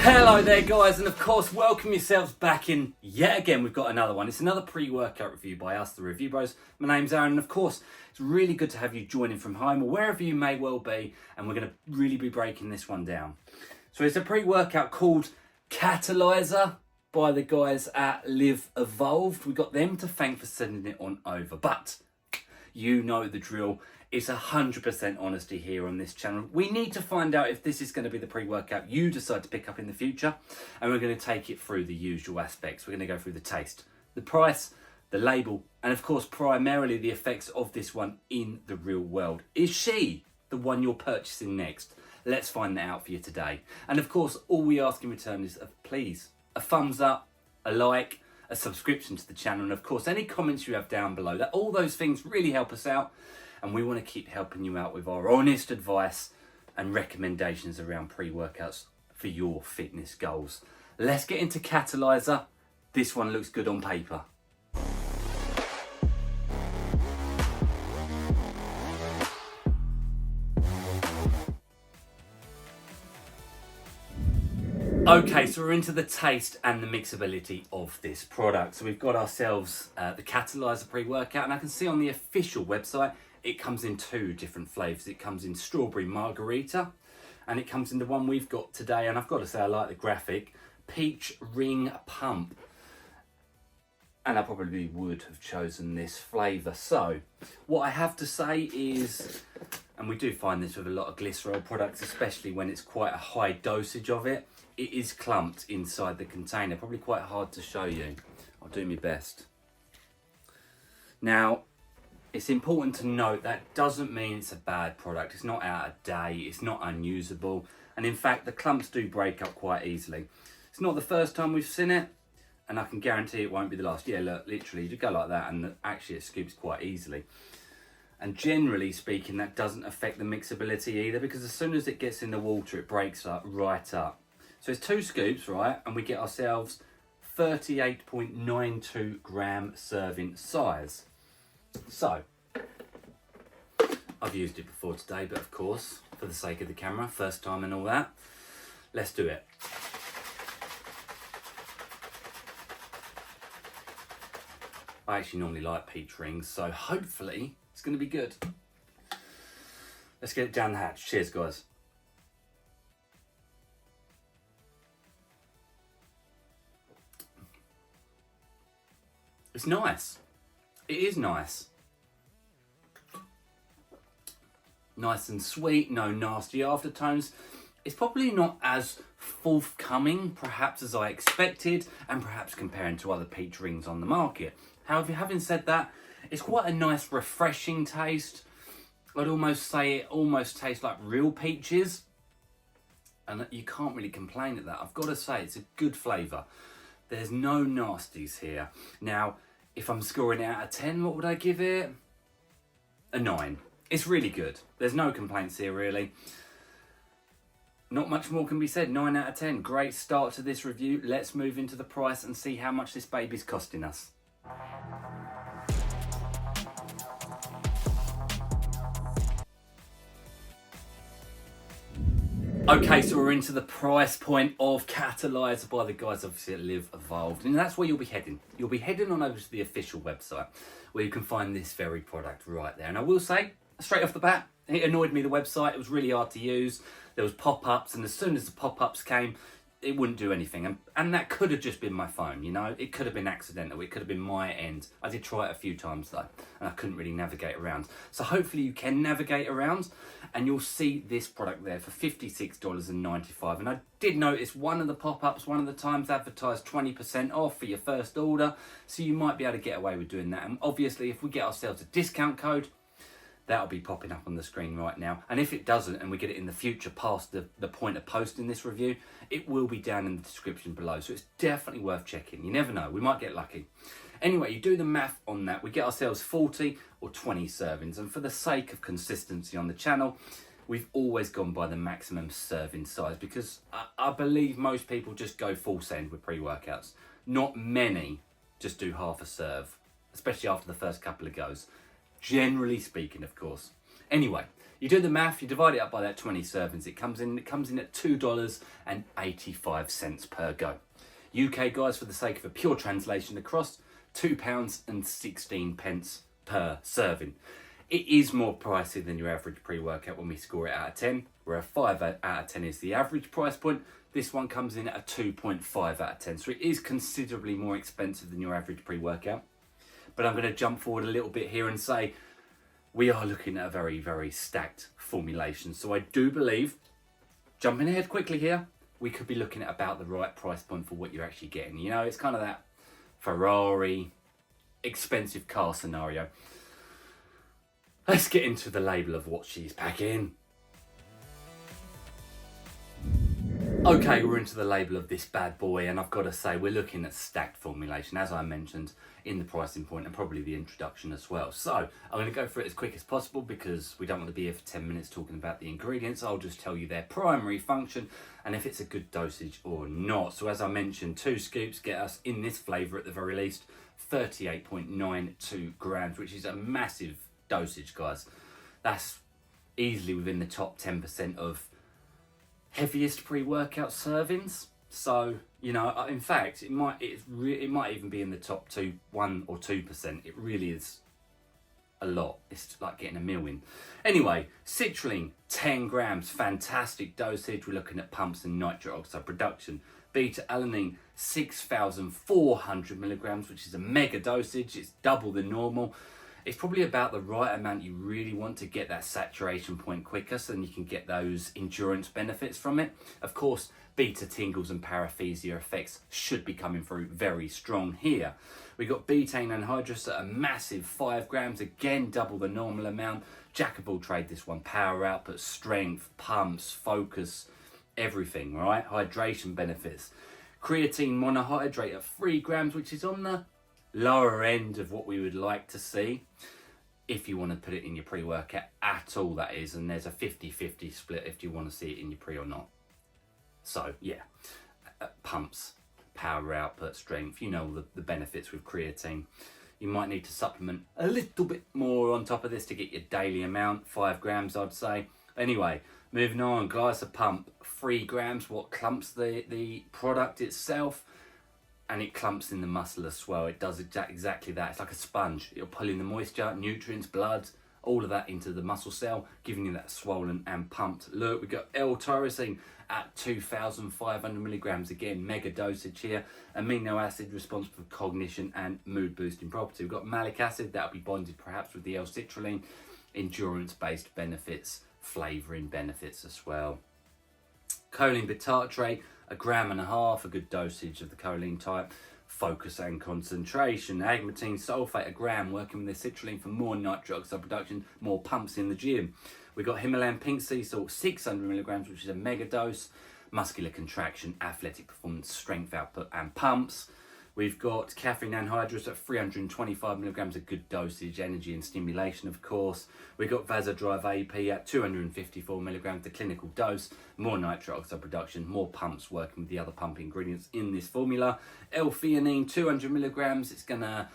Hello there guys, and of course welcome yourselves back in yet again. We've got another one. It's another pre-workout review by us, the Review Bros. My name's Aaron, and of course it's really good to have you joining from home or wherever you may well be, and we're going to really be breaking this one down. So it's a pre-workout called CATALYZER by the guys at Live Evolved. We got them to thank for sending it on over, but you know the drill. It's 100% honesty here on this channel. We need to find out if this is going to be the pre-workout you decide to pick up in the future, and we're going to take it through the usual aspects. We're going to go through the taste, the price, the label, and of course primarily the effects of this one in the real world. Is she the one you're purchasing next? Let's find that out for you today. And of course all we ask in return is please a thumbs up, a like, a subscription to the channel, and of course any comments you have down below. That all those things really help us out, and we want to keep helping you out with our honest advice and recommendations around pre-workouts for your fitness goals. Let's get into CATALYZER. This one looks good on paper. Okay, so we're into the taste and the mixability of this product. So we've got ourselves the CATALYZER pre-workout, and I can see on the official website it comes in two different flavours. It comes in strawberry margarita, and it comes in the one we've got today, and I've got to say I like the graphic, peach ring pump. And I probably would have chosen this flavour. So what I have to say is, and we do find this with a lot of glycerol products, especially when it's quite a high dosage of it, it is clumped inside the container. Probably quite hard to show you. I'll do my best. Now, it's important to note that doesn't mean it's a bad product. It's not out of date, it's not unusable, and in fact the clumps do break up quite easily. It's not the first time we've seen it, and I can guarantee it won't be the last. Yeah, look, literally you go like that and actually it scoops quite easily. And generally speaking, that doesn't affect the mixability either, because as soon as it gets in the water it breaks up right up. So it's 2 scoops, right, and we get ourselves 38.92 gram serving size. So, I've used it before today, but of course, for the sake of the camera, first time and all that, let's do it. I actually normally like peach rings, so hopefully it's going to be good. Let's get it down the hatch. Cheers, guys. It's nice. It is nice. Nice and sweet, no nasty aftertones. It's probably not as forthcoming, perhaps, as I expected, and perhaps comparing to other peach rings on the market. However, having said that, it's quite a nice, refreshing taste. I'd almost say it almost tastes like real peaches, and you can't really complain at that. I've got to say, it's a good flavour. There's no nasties here. Now, if I'm scoring it out of 10, what would I give it? A 9. It's really good. There's no complaints here, really. Not much more can be said. 9 out of 10. Great start to this review. Let's move into the price and see how much this baby's costing us. Okay, so we're into the price point of CATALYZER by the guys obviously at Live Evolved, and that's where you'll be heading. You'll be heading on over to the official website where you can find this very product right there. And I will say, straight off the bat, it annoyed me, the website. It was really hard to use. There was pop-ups, and as soon as the pop-ups came, it wouldn't do anything. And that could have just been my phone, you know? It could have been accidental. It could have been my end. I did try it a few times though, and I couldn't really navigate around. So hopefully you can navigate around, and you'll see this product there for $56.95. And I did notice one of the pop-ups, one of the times advertised 20% off for your first order. So you might be able to get away with doing that. And obviously if we get ourselves a discount code, that'll be popping up on the screen right now. And if it doesn't, and we get it in the future past the point of posting this review, it will be down in the description below. So it's definitely worth checking. You never know, we might get lucky. Anyway, you do the math on that. We get ourselves 40 or 20 servings. And for the sake of consistency on the channel, we've always gone by the maximum serving size, because I believe most people just go full send with pre-workouts. Not many just do half a serve, especially after the first couple of goes. Generally speaking, of course. Anyway, You do the math, you divide it up by that 20 servings, it comes in at $2.85 per go. UK guys, for the sake of a pure translation across, £2.16 per serving. It is more pricey than your average pre-workout when we score it out of 10, where a 5 out of 10 is the average price point. This one comes in at a 2.5 out of 10, so it is considerably more expensive than your average pre-workout. But I'm going to jump forward a little bit here and say we are looking at a very, very stacked formulation. So I do believe, jumping ahead quickly here, we could be looking at about the right price point for what you're actually getting. You know, it's kind of that Ferrari, expensive car scenario. Let's get into the label of what she's packing. Okay, we're into the label of this bad boy, and I've got to say we're looking at stacked formulation, as I mentioned in the pricing point and probably the introduction as well. So I'm going to go through it as quick as possible because we don't want to be here for 10 minutes talking about the ingredients. I'll just tell you their primary function and if it's a good dosage or not. So as I mentioned, 2 scoops get us, in this flavour at the very least, 38.92 grams, which is a massive dosage, guys. That's easily within the top 10% of heaviest pre-workout servings. So, you know, in fact, it might even be in the top 1 or 2%. It really is a lot. It's like getting a meal in. Anyway, citrulline, 10 grams, fantastic dosage. We're looking at pumps and nitric oxide production. Beta-alanine, 6,400 milligrams, which is a mega dosage. It's double the normal. It's probably about the right amount you really want to get that saturation point quicker, so then you can get those endurance benefits from it. Of course, beta tingles and paresthesia effects should be coming through very strong here. We got betaine anhydrous at a massive 5 grams, again double the normal amount. Jack of all trade, this one. Power output, strength, pumps, focus, everything, right? Hydration benefits. Creatine monohydrate at 3 grams, which is on the lower end of what we would like to see if you want to put it in your pre-workout at all, that is, and there's a 50-50 split if you want to see it in your pre or not. So yeah, pumps, power output, strength, you know the benefits with creatine. You might need to supplement a little bit more on top of this to get your daily amount, 5 grams I'd say. Anyway, moving on, Glycopump, 3 grams, what clumps the product itself, and it clumps in the muscle as well. It does exactly that. It's like a sponge. It'll pull in the moisture, nutrients, blood, all of that into the muscle cell, giving you that swollen and pumped look. We've got L-tyrosine at 2,500 milligrams. Again, mega dosage here. Amino acid responsible for cognition and mood boosting property. We've got malic acid, that'll be bonded perhaps with the L-citrulline. Endurance-based benefits, flavouring benefits as well. Choline bitartrate, 1.5 grams, a good dosage of the choline type. Focus and concentration. Agmatine sulfate, 1 gram, working with the citrulline for more nitric oxide production, more pumps in the gym. We've got Himalayan pink sea salt, 600 milligrams, which is a mega dose. Muscular contraction, athletic performance, strength output and pumps. We've got caffeine anhydrous at 325 milligrams, a good dosage, energy and stimulation, of course. We've got Vasodrive AP at 254 milligrams, the clinical dose, more nitric oxide production, more pumps, working with the other pump ingredients in this formula. L-theanine, 200 milligrams, it's gonna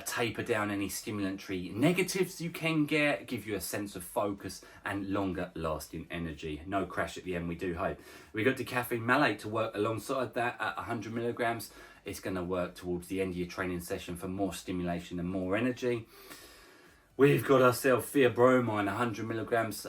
taper down any stimulatory negatives you can get, give you a sense of focus and longer lasting energy. No crash at the end, we do hope. We've got decaffeine malate to work alongside that at 100 milligrams. It's going to work towards the end of your training session for more stimulation and more energy. We've got ourselves theobromine, 100 milligrams,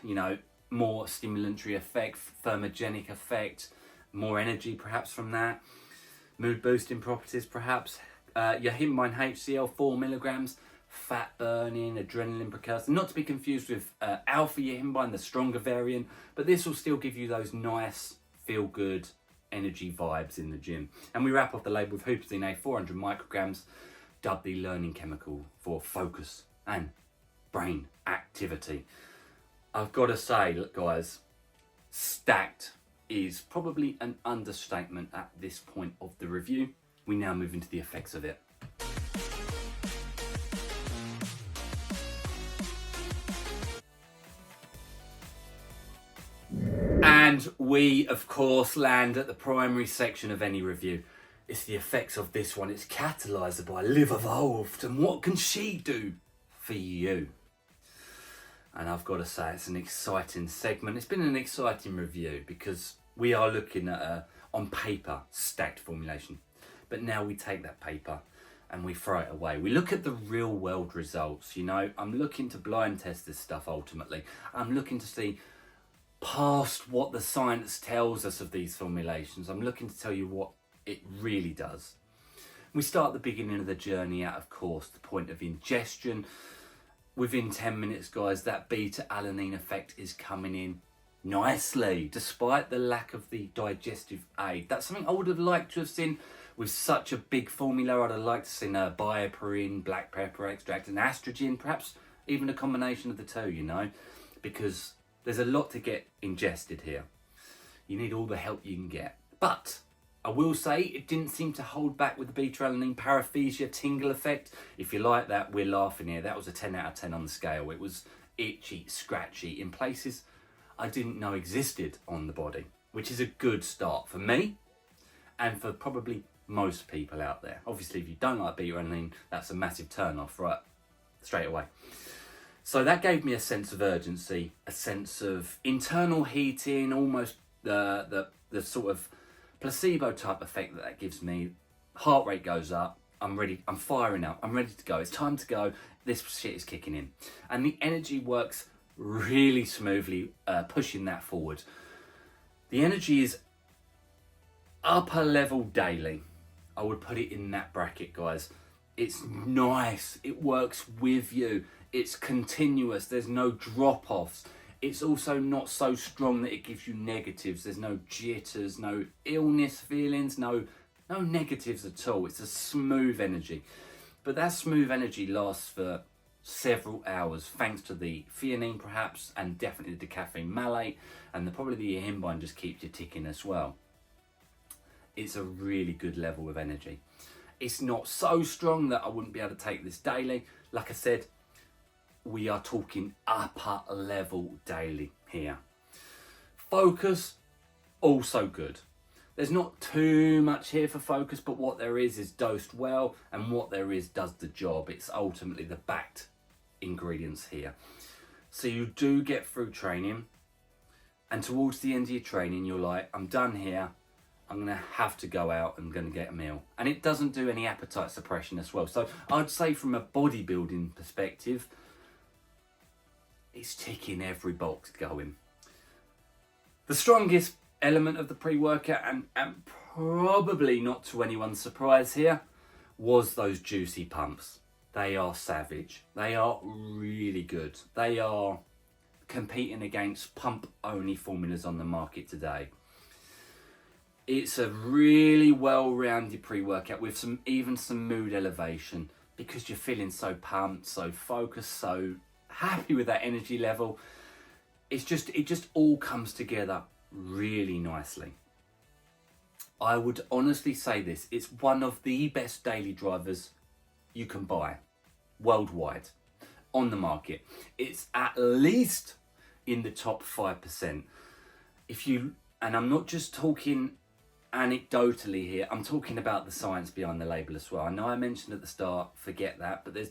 you know, more stimulatory effect, thermogenic effect, more energy perhaps from that. Mood boosting properties perhaps. Yohimbine HCl, 4 milligrams, fat burning, adrenaline precursor. Not to be confused with alpha yohimbine, the stronger variant, but this will still give you those nice, feel good energy vibes in the gym. And we wrap off the label with Huperzine A, 400 micrograms, dubbed the learning chemical for focus and brain activity. I've got to say, look guys, stacked is probably an understatement at this point of the review. We now move into the effects of it. And we, of course, land at the primary section of any review. It's the effects of this one. It's CATALYZER by Live Evolved. And what can she do for you? And I've got to say, it's an exciting segment. It's been an exciting review because we are looking at a, on paper, stacked formulation. But now we take that paper and we throw it away. We look at the real world results, you know. I'm looking to blind test this stuff ultimately. I'm looking to see past what the science tells us of these formulations. I'm looking to tell you what it really does. We start at the beginning of the journey out, of course, the point of ingestion. Within 10 minutes, guys, that beta-alanine effect is coming in nicely, despite the lack of the digestive aid. That's something I would have liked to have seen with such a big formula. I'd have liked to have seen a bioperine, black pepper extract, and estrogen, perhaps even a combination of the two, you know, because there's a lot to get ingested here. You need all the help you can get. But I will say it didn't seem to hold back with the beta-alanine paresthesia tingle effect. If you like that, we're laughing here. That was a 10 out of 10 on the scale. It was itchy, scratchy in places I didn't know existed on the body, which is a good start for me and for probably most people out there. Obviously, if you don't like beta-alanine, that's a massive turn off, right? Straight away. So that gave me a sense of urgency, a sense of internal heating, almost the sort of placebo type effect that gives me. Heart rate goes up. I'm ready. I'm firing up. I'm ready to go. It's time to go. This shit is kicking in. And the energy works really smoothly, pushing that forward. The energy is upper level daily. I would put it in that bracket, guys. It's nice. It works with you. It's continuous. There's no drop-offs. It's also not so strong that it gives you negatives. There's no jitters, no illness feelings, no negatives at all. It's a smooth energy. But that smooth energy lasts for several hours, thanks to the theanine perhaps, and definitely the decaffeine malate, and probably the ehimbine just keeps you ticking as well. It's a really good level of energy. It's not so strong that I wouldn't be able to take this daily. Like I said, we are talking upper level daily here. Focus, also good. There's not too much here for focus, but what there is dosed well, and what there is does the job. It's ultimately the backed ingredients here. So you do get through training, and towards the end of your training, you're like, I'm done here. I'm going to have to go out and going to get a meal. And it doesn't do any appetite suppression as well. So I'd say from a bodybuilding perspective, it's ticking every box going. The strongest element of the pre-workout, and probably not to anyone's surprise here, was those juicy pumps. They are savage. They are really good. They are competing against pump-only formulas on the market today. It's a really well-rounded pre-workout with even some mood elevation, because you're feeling so pumped, so focused, so happy with that energy level. It just all comes together really nicely. I would honestly say this, it's one of the best daily drivers you can buy worldwide on the market. It's at least in the top 5%. And I'm not just talking anecdotally here, I'm talking about the science behind the label as well. I know I mentioned at the start, forget that, but there's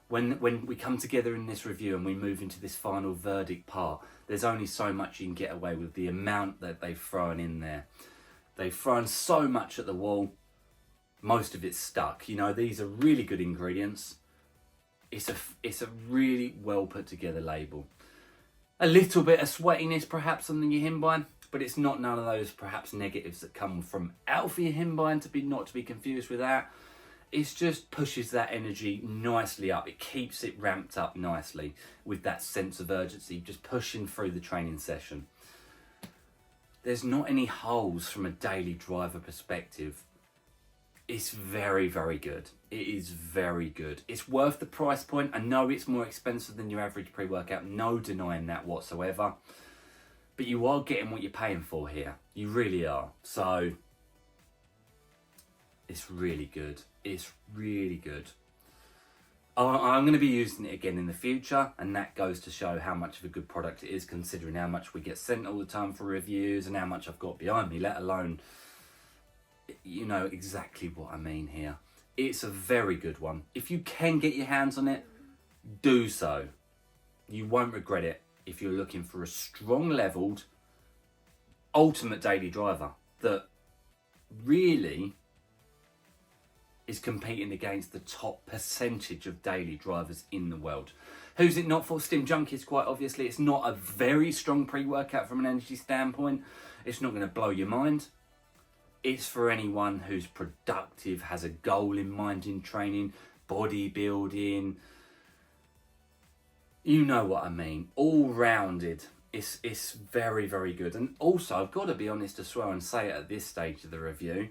when we come together in this review and we move into this final verdict part, there's only so much you can get away with the amount that they've thrown in there. They've thrown so much at the wall, most of it's stuck. You know, these are really good ingredients. It's a really well put together label. A little bit of sweatiness perhaps on the ehimbine, but it's not none of those perhaps negatives that come from alpha ehimbine, not to be confused with that. It just pushes that energy nicely up. It keeps it ramped up nicely with that sense of urgency, just pushing through the training session. There's not any holes from a daily driver perspective. It's very, very good. It is very good. It's worth the price point. I know it's more expensive than your average pre-workout. No denying that whatsoever. But you are getting what you're paying for here. You really are. So it's really good. It's really good. I'm going to be using it again in the future, and that goes to show how much of a good product it is, considering how much we get sent all the time for reviews and how much I've got behind me, let alone, you know exactly what I mean here. It's a very good one. If you can get your hands on it, do so. You won't regret it if you're looking for a strong leveled ultimate daily driver that really is competing against the top percentage of daily drivers in the world. Who's it not for? Stim Junkies, quite obviously. It's not a very strong pre-workout from an energy standpoint. It's not going to blow your mind. It's for anyone who's productive, has a goal in mind in training, bodybuilding. You know what I mean. All-rounded. It's very, very good. And also, I've got to be honest as well and say it at this stage of the review.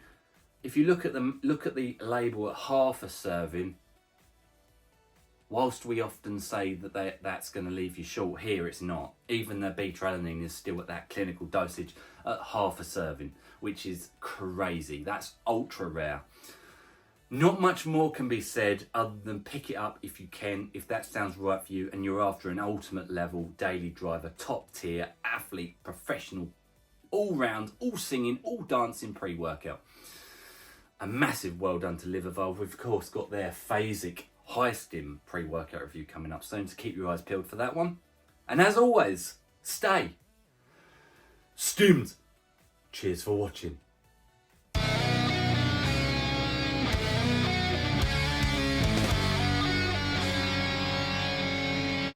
If you look at the label at half a serving, whilst we often say that that's going to leave you short, here it's not. Even the beta-alanine is still at that clinical dosage at half a serving, which is crazy. That's ultra rare. Not much more can be said other than pick it up if you can, if that sounds right for you and you're after an ultimate level daily driver, top tier, athlete, professional, all round, all singing, all dancing pre-workout. A massive well done to Live Evolve. We've of course got their phasic high stim pre-workout review coming up soon, so keep your eyes peeled for that one. And as always, stay stimmed. Cheers for watching.